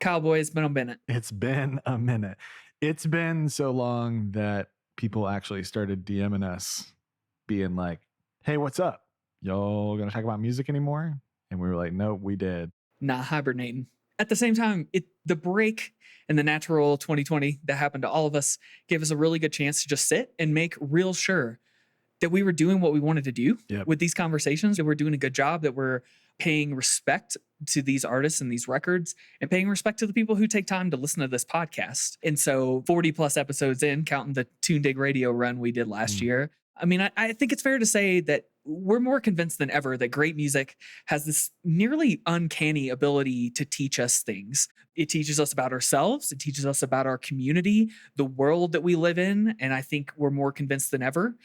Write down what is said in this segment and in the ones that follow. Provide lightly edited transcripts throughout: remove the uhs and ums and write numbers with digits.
Cowboy, it's been a minute. It's been a minute. It's been so long that people actually started DMing us being like, hey, what's up? Y'all gonna talk about music anymore? And we were like, nope, we did. Not hibernating. At the same time, the break and the natural 2020 that happened to all of us gave us a really good chance to just sit and make real sure that we were doing what we wanted to do with these conversations, that we're doing a good job, that we're paying respect to these artists and these records, and paying respect to the people who take time to listen to this podcast. And so 40 plus episodes in, counting the Tune Dig Radio run we did last year, I mean, I think it's fair to say that we're more convinced than ever that great music has this nearly uncanny ability to teach us things. It teaches us about ourselves. It teaches us about our community, the world that we live in. And I think we're more convinced than ever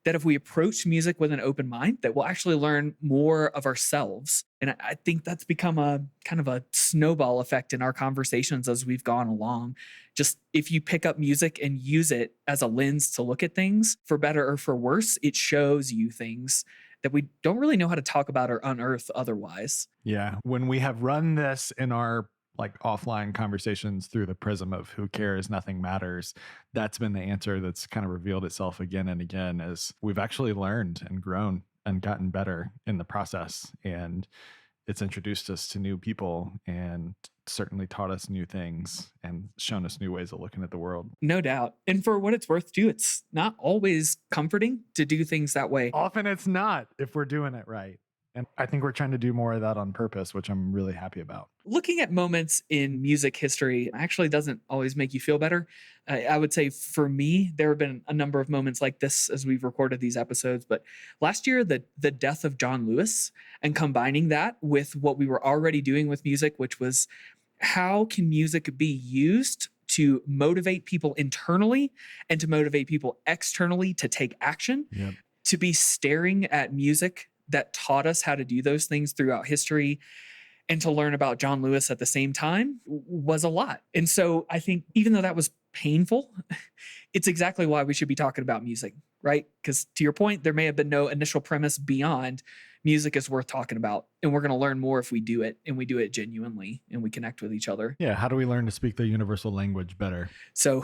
that if we approach music with an open mind, that we'll actually learn more of ourselves. And I think that's become a kind of a snowball effect in our conversations as we've gone along. Just if you pick up music and use it as a lens to look at things, for better or for worse, it shows you things that we don't really know how to talk about or unearth otherwise. Yeah. When we have run this in our like offline conversations through the prism of who cares, nothing matters, that's been the answer that's kind of revealed itself again and again, as we've actually learned and grown and gotten better in the process. And it's introduced us to new people and certainly taught us new things and shown us new ways of looking at the world. No doubt. And for what it's worth, too, it's not always comforting to do things that way. Often it's not, if we're doing it right. And I think we're trying to do more of that on purpose, which I'm really happy about. Looking at moments in music history actually doesn't always make you feel better. I would say for me, there have been a number of moments like this as we've recorded these episodes. But last year, the death of John Lewis, and combining that with what we were already doing with music, which was how can music be used to motivate people internally and to motivate people externally to take action, to be staring at music that taught us how to do those things throughout history, and to learn about John Lewis at the same time was a lot. And so I think even though that was painful, it's exactly why we should be talking about music, right? Because to your point, there may have been no initial premise beyond music is worth talking about. And we're going to learn more if we do it, and we do it genuinely, and we connect with each other. Yeah. How do we learn to speak the universal language better? So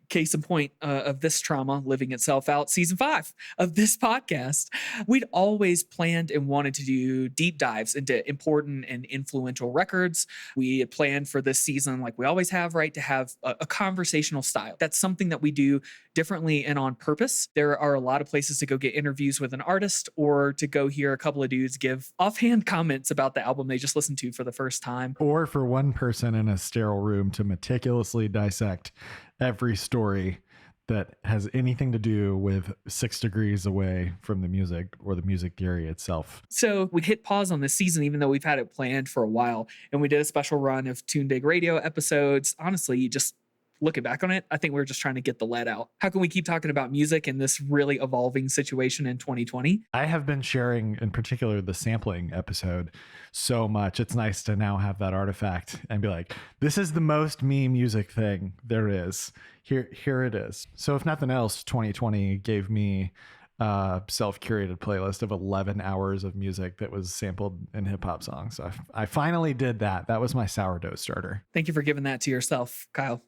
case in point of this trauma living itself out, season 5 of this podcast, we'd always planned and wanted to do deep dives into important and influential records. We had planned for this season, like we always have, right, to have a conversational style. That's something that we do differently and on purpose. There are a lot of places to go get interviews with an artist, or to go hear a couple of dudes give offhand comments about the album they just listened to for the first time. Or for one person in a sterile room to meticulously dissect every story that has anything to do with 6 degrees away from the music or the music theory itself. So we hit pause on this season, even though we've had it planned for a while. And we did a special run of Tune Dig Radio episodes. Honestly, just looking back on it, I think we're just trying to get the lead out. How can we keep talking about music in this really evolving situation in 2020? I have been sharing, in particular, the sampling episode so much. It's nice to now have that artifact and be like, this is the most me music thing there is. Here it is. So if nothing else, 2020 gave me a self-curated playlist of 11 hours of music that was sampled in hip-hop songs. So I finally did that. That was my sourdough starter. Thank you for giving that to yourself, Kyle.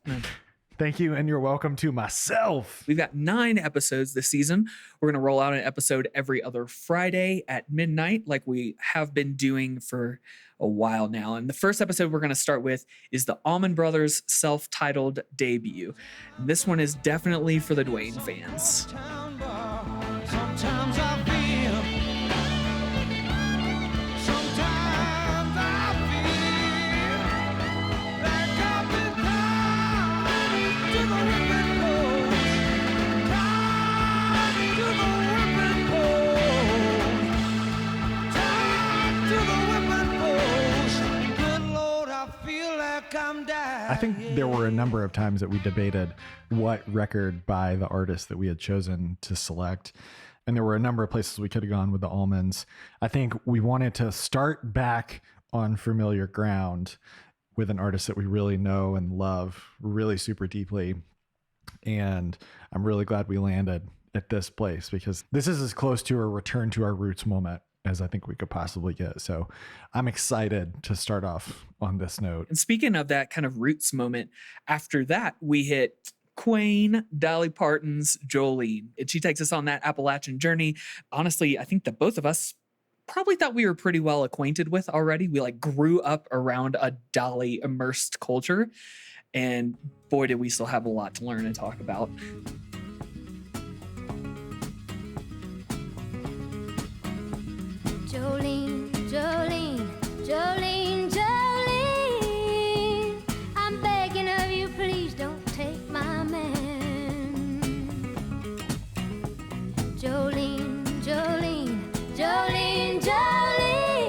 Thank you, and you're welcome to myself. We've got 9 episodes this season. We're going to roll out an episode every other Friday at midnight, like we have been doing for a while now. And the first episode we're going to start with is the Allman Brothers' self-titled debut. And this one is definitely for the Dwayne fans. Sometimes I feel, sometimes I feel like I've been tied to the whipping post, tied to the whipping post, tied to the whipping post. Good Lord, I feel like I'm dying. I think there were a number of times that we debated what record by the artist that we had chosen to select. And there were a number of places we could have gone with the Allmans. I think we wanted to start back on familiar ground with an artist that we really know and love really super deeply. And I'm really glad we landed at this place, because this is as close to a return to our roots moment as I think we could possibly get. So I'm excited to start off on this note. And speaking of that kind of roots moment, after that, we hit Queen, Dolly Parton's Jolene. And she takes us on that Appalachian journey. Honestly, I think that both of us probably thought we were pretty well acquainted with already. We like grew up around a Dolly immersed culture. And boy, did we still have a lot to learn and talk about. Jolene, Jolene, Jolene, Jolene, I'm begging of you, please don't take my man. Jolene, Jolene, Jolene, Jolene,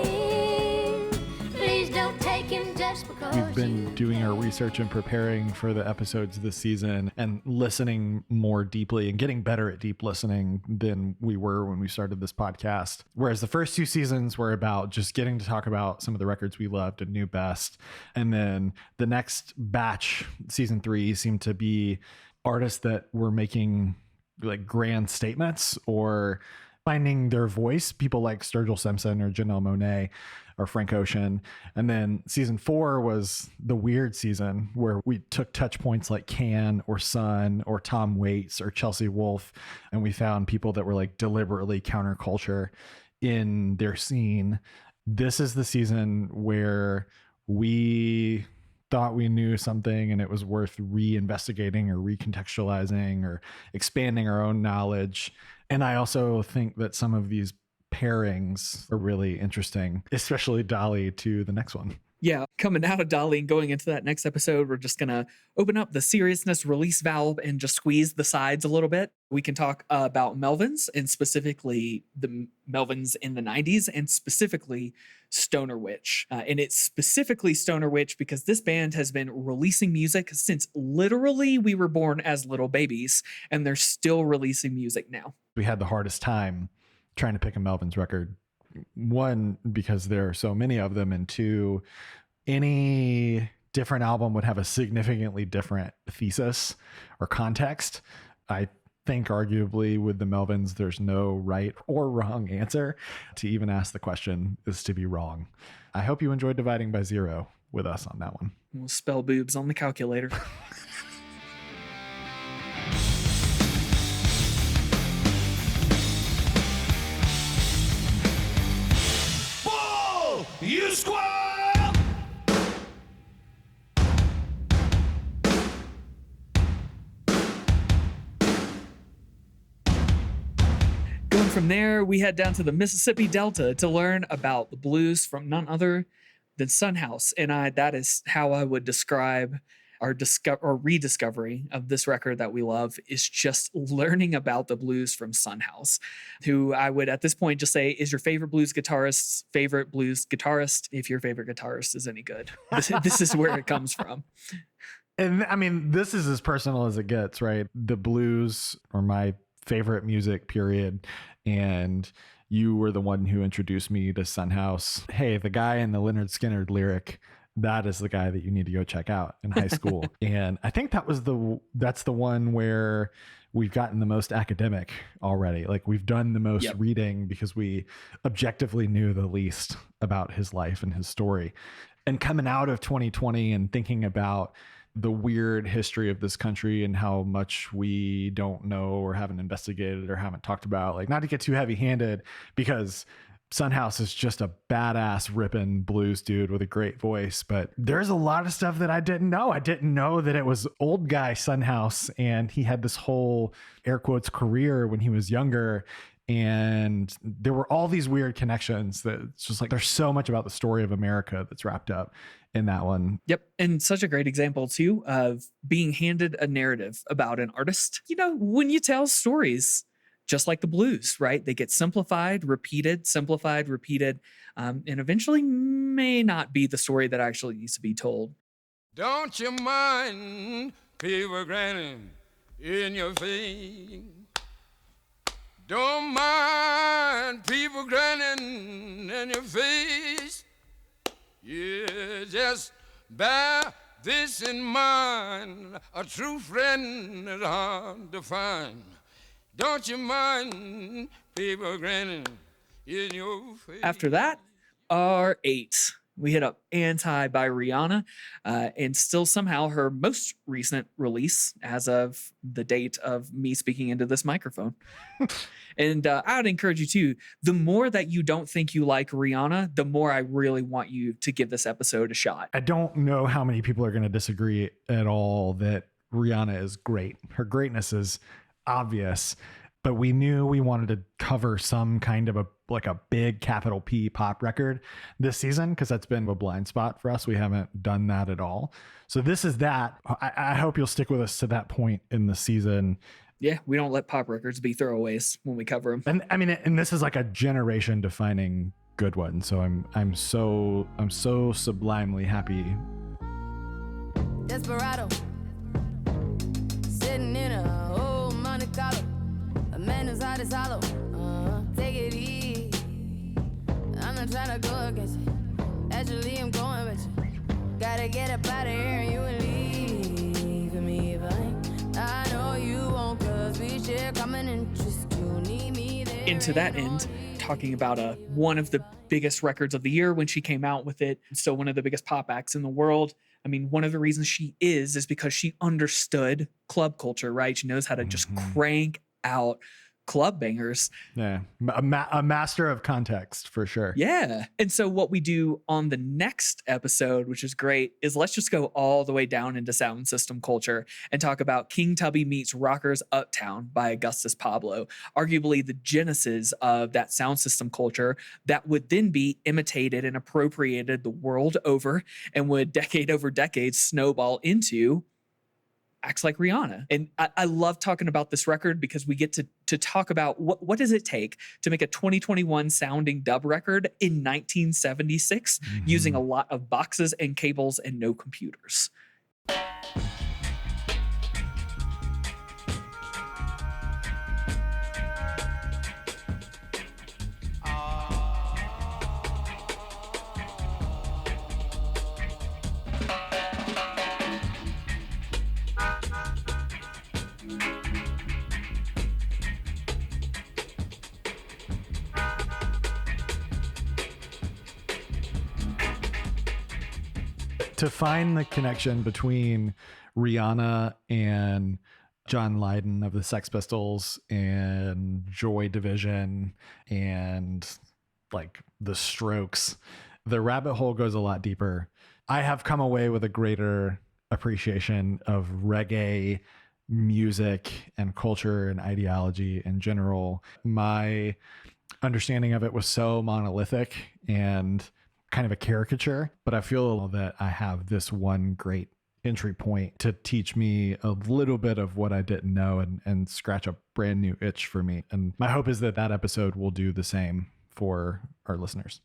please don't take him just because We've been doing our research and preparing for the episodes this season and listening more deeply and getting better at deep listening than we were when we started this podcast. Whereas the first 2 seasons were about just getting to talk about some of the records we loved and knew best. And then the next batch, season 3, seemed to be artists that were making like grand statements or finding their voice, people like Sturgill Simpson or Janelle Monáe or Frank Ocean. And then season 4 was the weird season where we took touch points like Can or Sun or Tom Waits or Chelsea Wolfe, and we found people that were like deliberately counterculture in their scene. This is the season where we thought we knew something and it was worth reinvestigating or recontextualizing or expanding our own knowledge. And I also think that some of these pairings are really interesting, especially Dolly to the next one. Yeah, coming out of Dolly and going into that next episode, we're just going to open up the seriousness release valve and just squeeze the sides a little bit. We can talk about Melvins and specifically the Melvins in the 90s and specifically Stoner Witch. And it's specifically Stoner Witch because this band has been releasing music since literally we were born as little babies, and they're still releasing music now. We had the hardest time trying to pick a Melvins record. 1, because there are so many of them, and 2, any different album would have a significantly different thesis or context. I think arguably with the Melvins, there's no right or wrong answer. To even ask the question is to be wrong. I hope you enjoyed dividing by 0 with us on that one. We'll spell boobs on the calculator. Bull, you squirrel! Going from there, we head down to the Mississippi Delta to learn about the blues from none other than Son House. And that is how I would describe our rediscovery of this record that we love, is just learning about the blues from Son House, who I would at this point just say is your favorite blues guitarist's favorite blues guitarist, if your favorite guitarist is any good. This is where it comes from. And I mean, this is as personal as it gets, right? The blues are my favorite music, period. And you were the one who introduced me to Son House. Hey, the guy in the Lynyrd Skynyrd lyric, that is the guy that you need to go check out in high school. And I think that's the one where we've gotten the most academic already. Like we've done the most reading because we objectively knew the least about his life and his story. And coming out of 2020 and thinking about the weird history of this country and how much we don't know or haven't investigated or haven't talked about, like not to get too heavy handed, because Son House is just a badass ripping blues dude with a great voice, but there's a lot of stuff that I didn't know. I didn't know that it was old guy Son House, and he had this whole air quotes career when he was younger. And there were all these weird connections that it's just like, there's so much about the story of America that's wrapped up in that one. Yep. And such a great example too of being handed a narrative about an artist. You know, when you tell stories, just like the blues, right? They get simplified, repeated, and eventually may not be the story that actually needs to be told. Don't you mind people grinning in your face? Don't mind people grinning in your face. Yeah, just bear this in mind. A true friend is hard to find. Don't you mind people grinning in your face. After that, our 8. We hit up Anti by Rihanna, and still somehow her most recent release as of the date of me speaking into this microphone. And I would encourage you too, the more that you don't think you like Rihanna, the more I really want you to give this episode a shot. I don't know how many people are going to disagree at all that Rihanna is great. Her greatness is obvious, but we knew we wanted to cover some kind of a big capital P pop record this season because that's been a blind spot for us. We haven't done that at all. So this is that. I hope you'll stick with us to that point in the season. Yeah, we don't let pop records be throwaways when we cover them. And I mean, and this is like a generation defining good one. So I'm so sublimely happy. Desperado, sitting in a old Monte Carlo, a man whose heart is hollow. Take it easy. I'm not trying to go against you. Actually, I'm going with you. Gotta get up out of here and you will leave me behind. I know you won't, cause we share common interest. You need me there. And to that end, talking about one of the biggest records of the year when she came out with it, still one of the biggest pop acts in the world. I mean, one of the reasons she is because she understood club culture, right? She knows how to just crank out club bangers. Yeah, a master of context for sure. Yeah. And so what we do on the next episode, which is great, is let's just go all the way down into sound system culture and talk about King Tubby Meets Rockers Uptown by Augustus Pablo, arguably the genesis of that sound system culture that would then be imitated and appropriated the world over and would decade over decade snowball into acts like Rihanna. And I love talking about this record because we get to talk about what does it take to make a 2021 sounding dub record in 1976 using a lot of boxes and cables and no computers. To find the connection between Rihanna and John Lydon of the Sex Pistols and Joy Division and like the Strokes, the rabbit hole goes a lot deeper. I have come away with a greater appreciation of reggae music and culture and ideology in general. My understanding of it was so monolithic and kind of a caricature, but I feel that I have this one great entry point to teach me a little bit of what I didn't know and scratch a brand new itch for me. And my hope is that that episode will do the same for our listeners.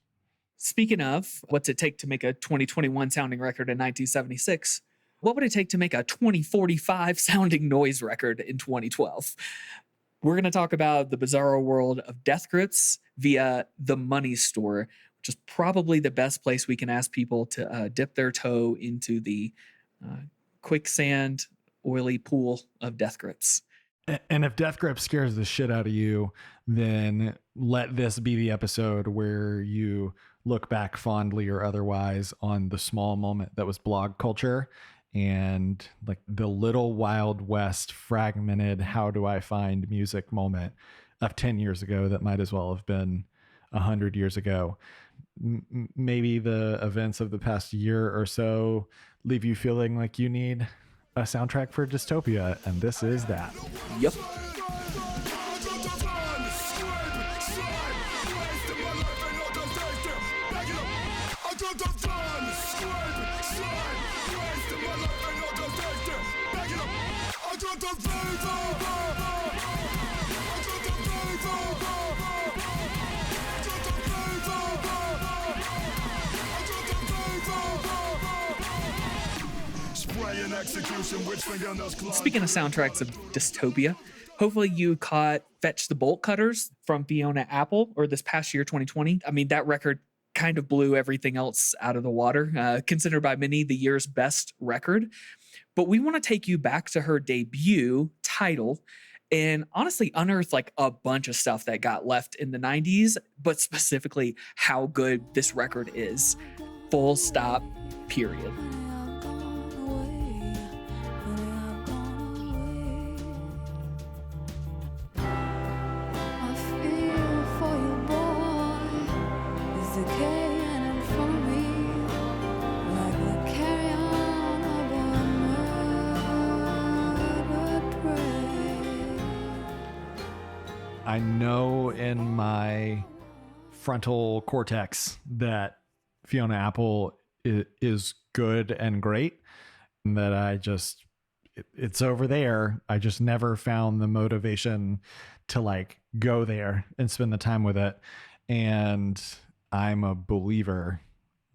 Speaking of what's it take to make a 2021 sounding record in 1976, what would it take to make a 2045 sounding noise record in 2012? We're going to talk about the bizarro world of Death Grips via The Money Store, which is probably the best place we can ask people to dip their toe into the quicksand, oily pool of Death Grips. And if Death Grip scares the shit out of you, then let this be the episode where you look back fondly or otherwise on the small moment that was blog culture and like the little Wild West fragmented how do I find music moment of 10 years ago that might as well have been 100 years ago. Maybe the events of the past year or so leave you feeling like you need a soundtrack for dystopia, and this is that. Yep. Speaking of soundtracks of dystopia, hopefully you caught Fetch the Bolt Cutters from Fiona Apple or this past year, 2020. I mean, that record kind of blew everything else out of the water, considered by many the year's best record. But we want to take you back to her debut, Title, and honestly unearthed like a bunch of stuff that got left in the 90s, but specifically how good this record is. Full stop, period. I know in my frontal cortex that Fiona Apple is good and great, and that it's over there. I just never found the motivation to like go there and spend the time with it. And I'm a believer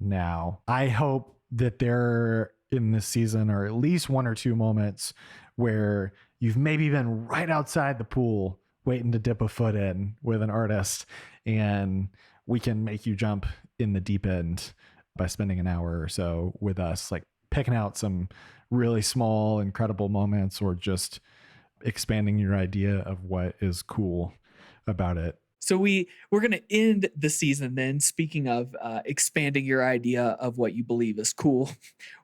now. I hope that there in this season are at least one or two moments where you've maybe been right outside the pool waiting to dip a foot in with an artist, and we can make you jump in the deep end by spending an hour or so with us, like picking out some really small, incredible moments, or just expanding your idea of what is cool about it. So we're going to end the season then, speaking of expanding your idea of what you believe is cool.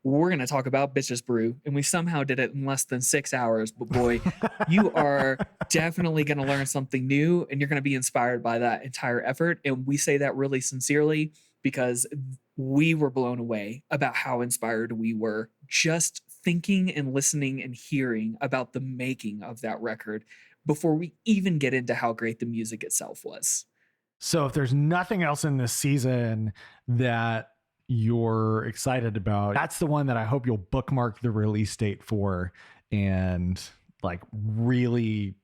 We're going to talk about Bitches Brew, and we somehow did it in less than 6 hours. But boy, you are definitely going to learn something new, and you're going to be inspired by that entire effort. And we say that really sincerely because we were blown away about how inspired we were just thinking and listening and hearing about the making of that record before we even get into how great the music itself was. So if there's nothing else in this season that you're excited about, that's the one that I hope you'll bookmark the release date for and like really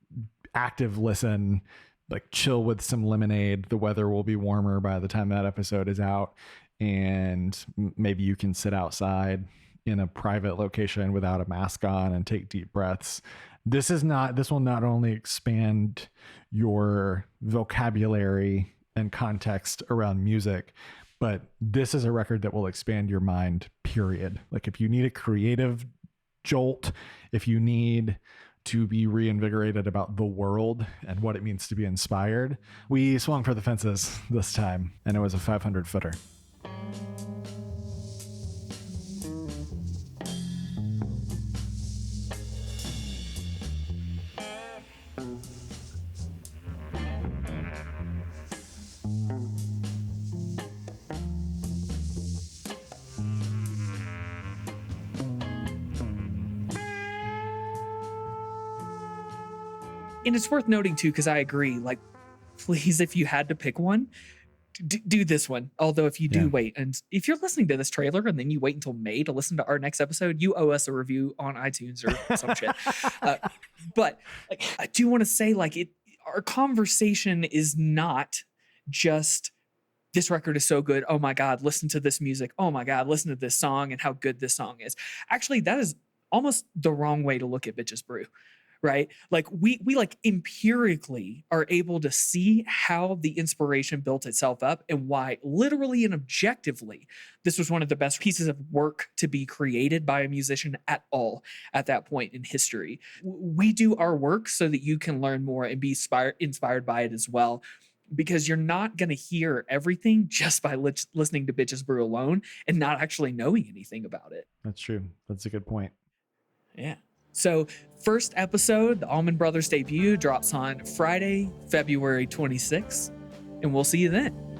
active listen, like chill with some lemonade. The weather will be warmer by the time that episode is out, and maybe you can sit outside in a private location without a mask on and take deep breaths. This will not only expand your vocabulary and context around music, but this is a record that will expand your mind, period. Like if you need a creative jolt, if you need to be reinvigorated about the world and what it means to be inspired, we swung for the fences this time, and it was a 500 footer. And it's worth noting too, because I agree, like, please, if you had to pick one, do this one. Although if you do wait, and if you're listening to this trailer and then you wait until May to listen to our next episode, you owe us a review on iTunes or some shit. But like, I do want to say, like, our conversation is not just this record is so good. Oh my God, listen to this music. Oh my God, listen to this song and how good this song is. Actually, that is almost the wrong way to look at Bitches Brew. Right? Like we like empirically are able to see how the inspiration built itself up and why literally and objectively this was one of the best pieces of work to be created by a musician at all at that point in history. We do our work so that you can learn more and be inspired by it as well, because you're not going to hear everything just by listening to Bitches Brew alone and not actually knowing anything about it. That's true. That's a good point. Yeah. So first episode, the Allman Brothers debut, drops on Friday, February 26th, and we'll see you then.